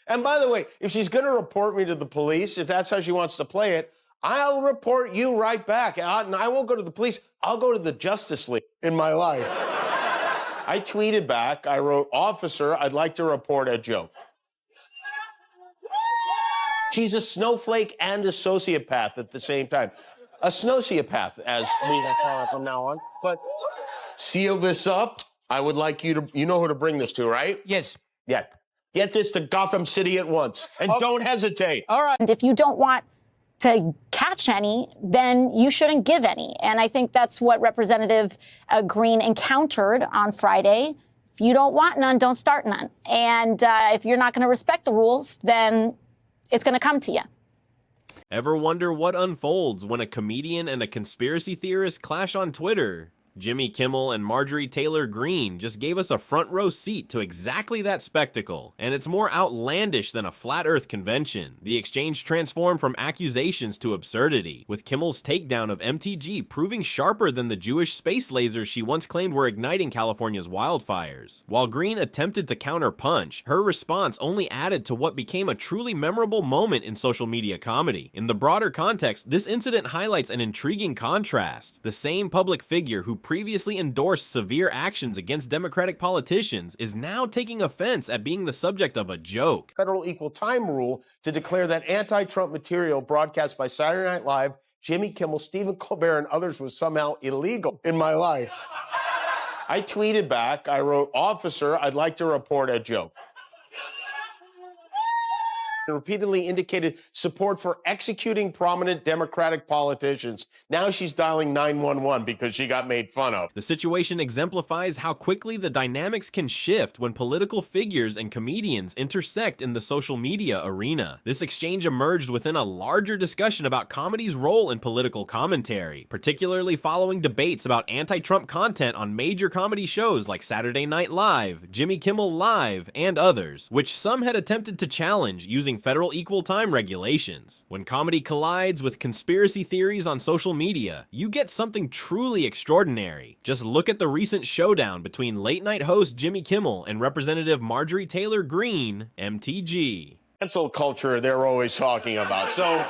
And by the way, if she's going to report me to the police, if that's how she wants to play it, I'll report you right back. And I won't go to the police. I'll go to the Justice League in my life. I tweeted back. I wrote, "Officer, I'd like to report a joke." She's a snowflake and a sociopath at the same time. A snowciopath, as we will call her from now on. But seal this up. I would like you to, you know who to bring this to, right? Yes. Yeah. Get this to Gotham City at once. And don't hesitate. All right. And if you don't want to catch any, then you shouldn't give any. And I think that's what Representative Greene encountered on Friday. If you don't want none, don't start none. And if you're not going to respect the rules, then it's going to come to you. Ever wonder what unfolds when a comedian and a conspiracy theorist clash on Twitter? Jimmy Kimmel and Marjorie Taylor Greene just gave us a front row seat to exactly that spectacle, and it's more outlandish than a flat earth convention. The exchange transformed from accusations to absurdity, with Kimmel's takedown of MTG proving sharper than the Jewish space lasers she once claimed were igniting California's wildfires. While Greene attempted to counter-punch, her response only added to what became a truly memorable moment in social media comedy. In the broader context, this incident highlights an intriguing contrast. The same public figure who previously endorsed severe actions against Democratic politicians is now taking offense at being the subject of a joke. Federal equal time rule to declare that anti-Trump material broadcast by Saturday Night Live, Jimmy Kimmel, Stephen Colbert, and others was somehow illegal in my life. I tweeted back. I wrote, "Officer, I'd like to report a joke." And repeatedly indicated support for executing prominent Democratic politicians. Now she's dialing 911 because she got made fun of. The situation exemplifies how quickly the dynamics can shift when political figures and comedians intersect in the social media arena. This exchange emerged within a larger discussion about comedy's role in political commentary, particularly following debates about anti-Trump content on major comedy shows like Saturday Night Live, Jimmy Kimmel Live, and others, which some had attempted to challenge using federal equal time regulations. When comedy collides with conspiracy theories on social media, you get something truly extraordinary. Just look at the recent showdown between late-night host Jimmy Kimmel and Representative Marjorie Taylor Greene, MTG. Cancel culture they're always talking about. So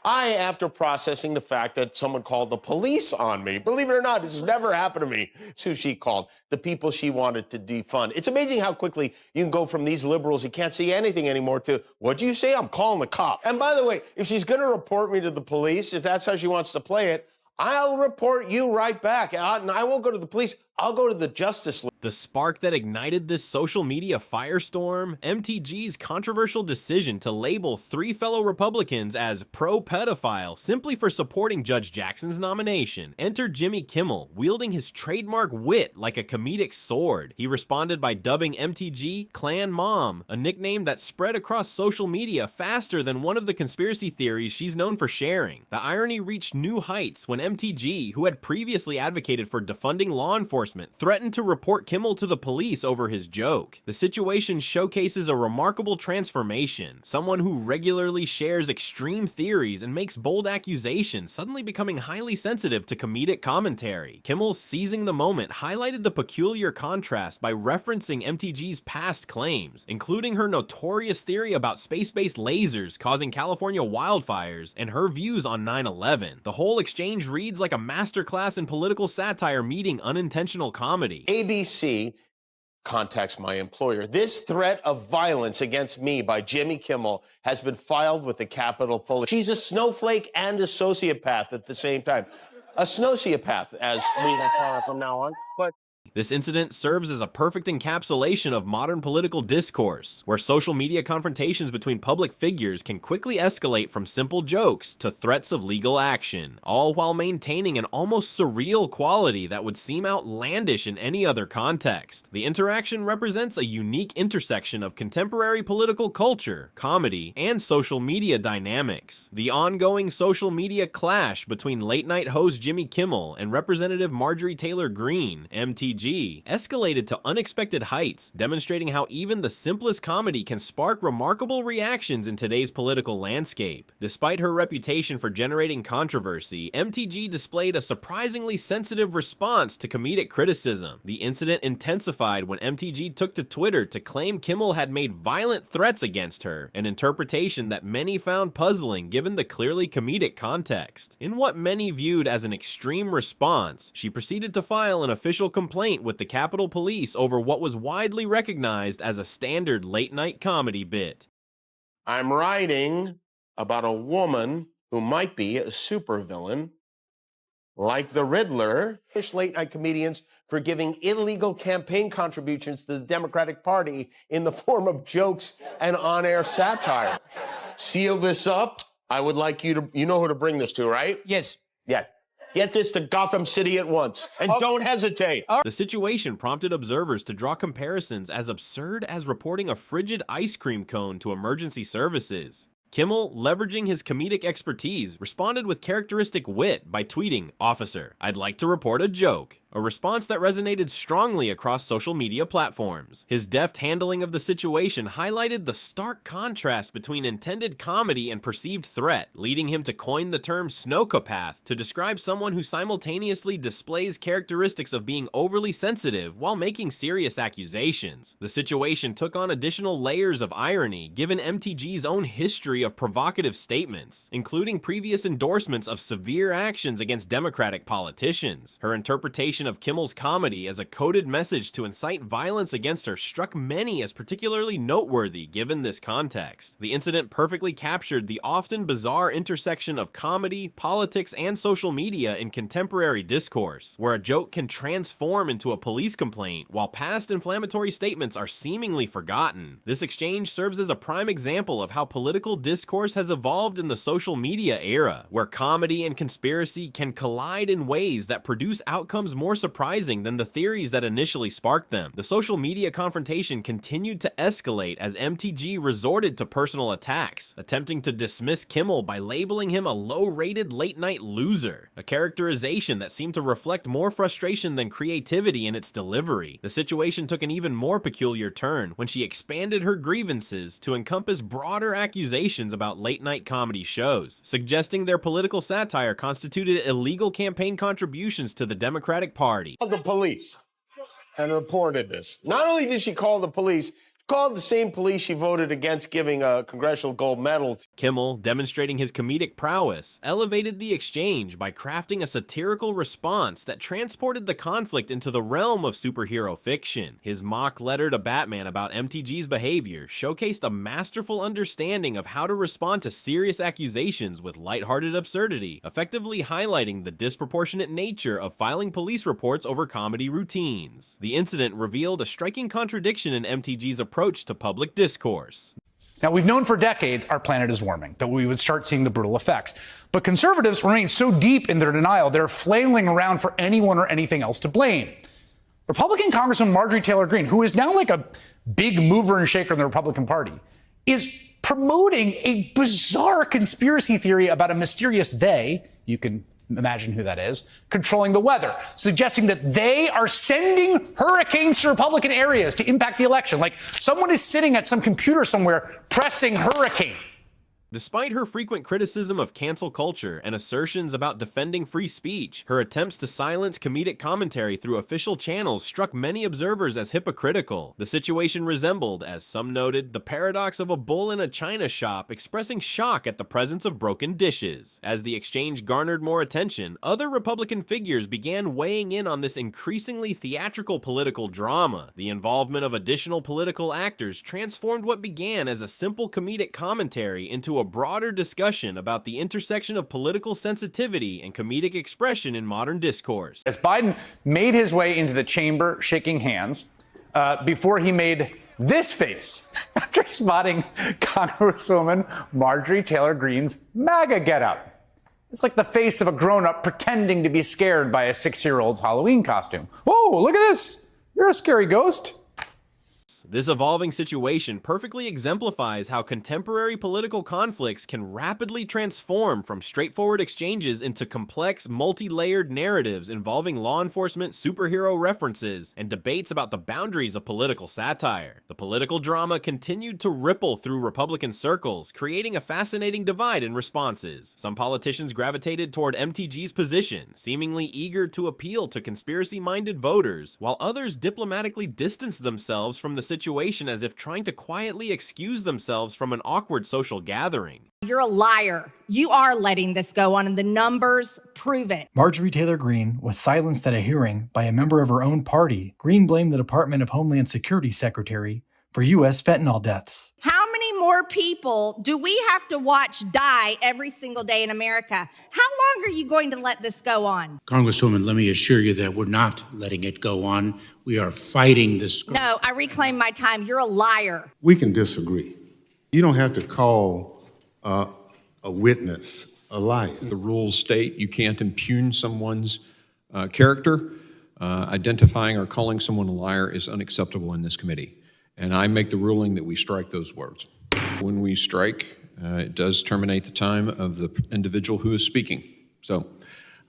I, after processing the fact that someone called the police on me, believe it or not, this has never happened to me. It's who she called, the people she wanted to defund. It's amazing how quickly you can go from these liberals who can't see anything anymore to, "What'd you say? I'm calling the cop." And by the way, if she's going to report me to the police, if that's how she wants to play it, I'll report you right back. And I won't go to the police. I'll go to the Justice League. The spark that ignited this social media firestorm? MTG's controversial decision to label 3 fellow Republicans as pro-pedophile simply for supporting Judge Jackson's nomination entered Jimmy Kimmel, wielding his trademark wit like a comedic sword. He responded by dubbing MTG Clan Mom, a nickname that spread across social media faster than one of the conspiracy theories she's known for sharing. The irony reached new heights when MTG, who had previously advocated for defunding law enforcement, threatened to report Kimmel to the police over his joke. The situation showcases a remarkable transformation. Someone who regularly shares extreme theories and makes bold accusations suddenly becoming highly sensitive to comedic commentary. Kimmel, seizing the moment, highlighted the peculiar contrast by referencing MTG's past claims, including her notorious theory about space-based lasers causing California wildfires and her views on 9/11. The whole exchange reads like a masterclass in political satire meeting unintentional comedy. ABC contacts my employer. This threat of violence against me by Jimmy Kimmel has been filed with the Capitol Police. She's a snowflake and a sociopath at the same time. A snowciopath, as we will call her from now on. But this incident serves as a perfect encapsulation of modern political discourse, where social media confrontations between public figures can quickly escalate from simple jokes to threats of legal action, all while maintaining an almost surreal quality that would seem outlandish in any other context. The interaction represents a unique intersection of contemporary political culture, comedy, and social media dynamics. The ongoing social media clash between late-night host Jimmy Kimmel and Representative Marjorie Taylor Greene, MTG, MTG escalated to unexpected heights, demonstrating how even the simplest comedy can spark remarkable reactions in today's political landscape. Despite her reputation for generating controversy, MTG displayed a surprisingly sensitive response to comedic criticism. The incident intensified when MTG took to Twitter to claim Kimmel had made violent threats against her, an interpretation that many found puzzling given the clearly comedic context. In what many viewed as an extreme response, she proceeded to file an official complaint with the Capitol Police over what was widely recognized as a standard late-night comedy bit. I'm writing about a woman who might be a supervillain, like the Riddler, push late-night comedians for giving illegal campaign contributions to the Democratic Party in the form of jokes and on-air satire. Seal this up. I would like you to, you know who to bring this to, right? Yes. Yeah. Get this to Gotham City at once, and don't hesitate. The situation prompted observers to draw comparisons as absurd as reporting a frigid ice cream cone to emergency services. Kimmel, leveraging his comedic expertise, responded with characteristic wit by tweeting, "Officer, I'd like to report a joke," a response that resonated strongly across social media platforms. His deft handling of the situation highlighted the stark contrast between intended comedy and perceived threat, leading him to coin the term snowcopath to describe someone who simultaneously displays characteristics of being overly sensitive while making serious accusations. The situation took on additional layers of irony given MTG's own history of provocative statements, including previous endorsements of severe actions against Democratic politicians. Her interpretation of Kimmel's comedy as a coded message to incite violence against her struck many as particularly noteworthy given this context. The incident perfectly captured the often bizarre intersection of comedy, politics, and social media in contemporary discourse, where a joke can transform into a police complaint while past inflammatory statements are seemingly forgotten. This exchange serves as a prime example of how political discourse has evolved in the social media era, where comedy and conspiracy can collide in ways that produce outcomes more surprising than the theories that initially sparked them. The social media confrontation continued to escalate as MTG resorted to personal attacks, attempting to dismiss Kimmel by labeling him a low-rated late-night loser, a characterization that seemed to reflect more frustration than creativity in its delivery. The situation took an even more peculiar turn when she expanded her grievances to encompass broader accusations about late-night comedy shows, suggesting their political satire constituted illegal campaign contributions to the Democratic Party. The police and reported this. Not only did she call the police, she called the same police she voted against giving a congressional gold medal to. Kimmel, demonstrating his comedic prowess, elevated the exchange by crafting a satirical response that transported the conflict into the realm of superhero fiction. His mock letter to Batman about MTG's behavior showcased a masterful understanding of how to respond to serious accusations with lighthearted absurdity, effectively highlighting the disproportionate nature of filing police reports over comedy routines. The incident revealed a striking contradiction in MTG's approach to public discourse. Now, we've known for decades our planet is warming, that we would start seeing the brutal effects. But conservatives remain so deep in their denial, they're flailing around for anyone or anything else to blame. Republican Congresswoman Marjorie Taylor Greene, who is now like a big mover and shaker in the Republican Party, is promoting a bizarre conspiracy theory about a mysterious they, you can imagine who that is, controlling the weather, suggesting that they are sending hurricanes to Republican areas to impact the election. Like someone is sitting at some computer somewhere pressing hurricane. Despite her frequent criticism of cancel culture and assertions about defending free speech, her attempts to silence comedic commentary through official channels struck many observers as hypocritical. The situation resembled, as some noted, the paradox of a bull in a china shop expressing shock at the presence of broken dishes. As the exchange garnered more attention, other Republican figures began weighing in on this increasingly theatrical political drama. The involvement of additional political actors transformed what began as a simple comedic commentary into a broader discussion about the intersection of political sensitivity and comedic expression in modern discourse. As Biden made his way into the chamber shaking hands, before he made this face after spotting Congresswoman Marjorie Taylor Greene's MAGA getup. It's like the face of a grown-up pretending to be scared by a 6-year-old's Halloween costume. Whoa, look at this. You're a scary ghost. This evolving situation perfectly exemplifies how contemporary political conflicts can rapidly transform from straightforward exchanges into complex, multi-layered narratives involving law enforcement, superhero references, and debates about the boundaries of political satire. The political drama continued to ripple through Republican circles, creating a fascinating divide in responses. Some politicians gravitated toward MTG's position, seemingly eager to appeal to conspiracy-minded voters, while others diplomatically distanced themselves from the situation as if trying to quietly excuse themselves from an awkward social gathering. You're a liar. You are letting this go on, and the numbers prove it. Marjorie Taylor Greene was silenced at a hearing by a member of her own party. Greene blamed the Department of Homeland Security Secretary for U.S. fentanyl deaths. How many more people do we have to watch die every single day in America? How long are you going to let this go on? Congresswoman, let me assure you that we're not letting it go on. We are fighting this. No, I reclaim my time. You're a liar. We can disagree. You don't have to call a witness a liar. The rules state you can't impugn someone's character. Identifying or calling someone a liar is unacceptable in this committee. And I make the ruling that we strike those words. When we strike, it does terminate the time of the individual who is speaking. So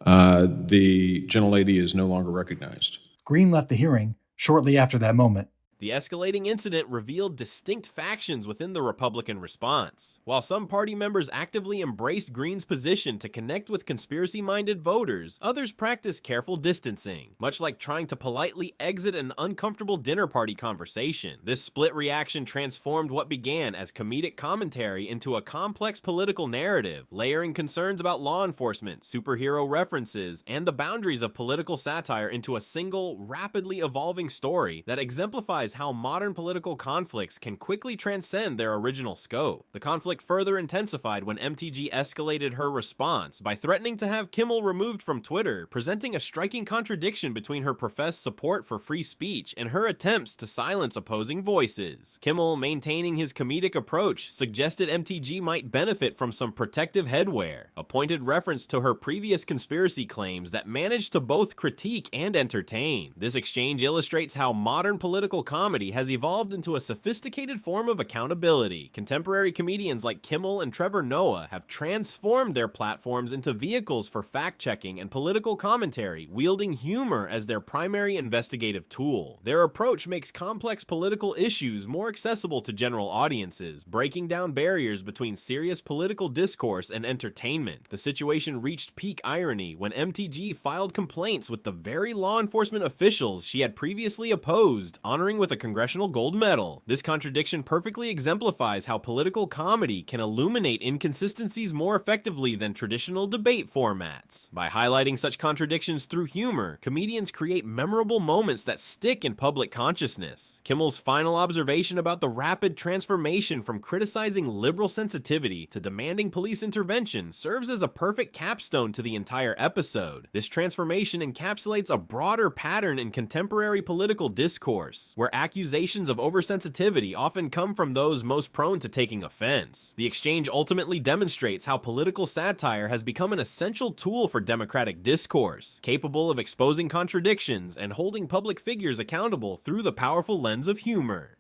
the gentlelady is no longer recognized. Greene left the hearing shortly after that moment. The escalating incident revealed distinct factions within the Republican response. While some party members actively embraced Greene's position to connect with conspiracy-minded voters, others practiced careful distancing, much like trying to politely exit an uncomfortable dinner party conversation. This split reaction transformed what began as comedic commentary into a complex political narrative, layering concerns about law enforcement, superhero references, and the boundaries of political satire into a single, rapidly evolving story that exemplifies how modern political conflicts can quickly transcend their original scope. The conflict further intensified when MTG escalated her response by threatening to have Kimmel removed from Twitter, presenting a striking contradiction between her professed support for free speech and her attempts to silence opposing voices. Kimmel, maintaining his comedic approach, suggested MTG might benefit from some protective headwear, a pointed reference to her previous conspiracy claims that managed to both critique and entertain. This exchange illustrates how modern political comedy has evolved into a sophisticated form of accountability. Contemporary comedians like Kimmel and Trevor Noah have transformed their platforms into vehicles for fact-checking and political commentary, wielding humor as their primary investigative tool. Their approach makes complex political issues more accessible to general audiences, breaking down barriers between serious political discourse and entertainment. The situation reached peak irony when MTG filed complaints with the very law enforcement officials she had previously opposed, honoring with a congressional gold medal. This contradiction perfectly exemplifies how political comedy can illuminate inconsistencies more effectively than traditional debate formats. By highlighting such contradictions through humor, comedians create memorable moments that stick in public consciousness. Kimmel's final observation about the rapid transformation from criticizing liberal sensitivity to demanding police intervention serves as a perfect capstone to the entire episode. This transformation encapsulates a broader pattern in contemporary political discourse, where accusations of oversensitivity often come from those most prone to taking offense. The exchange ultimately demonstrates how political satire has become an essential tool for democratic discourse, capable of exposing contradictions and holding public figures accountable through the powerful lens of humor.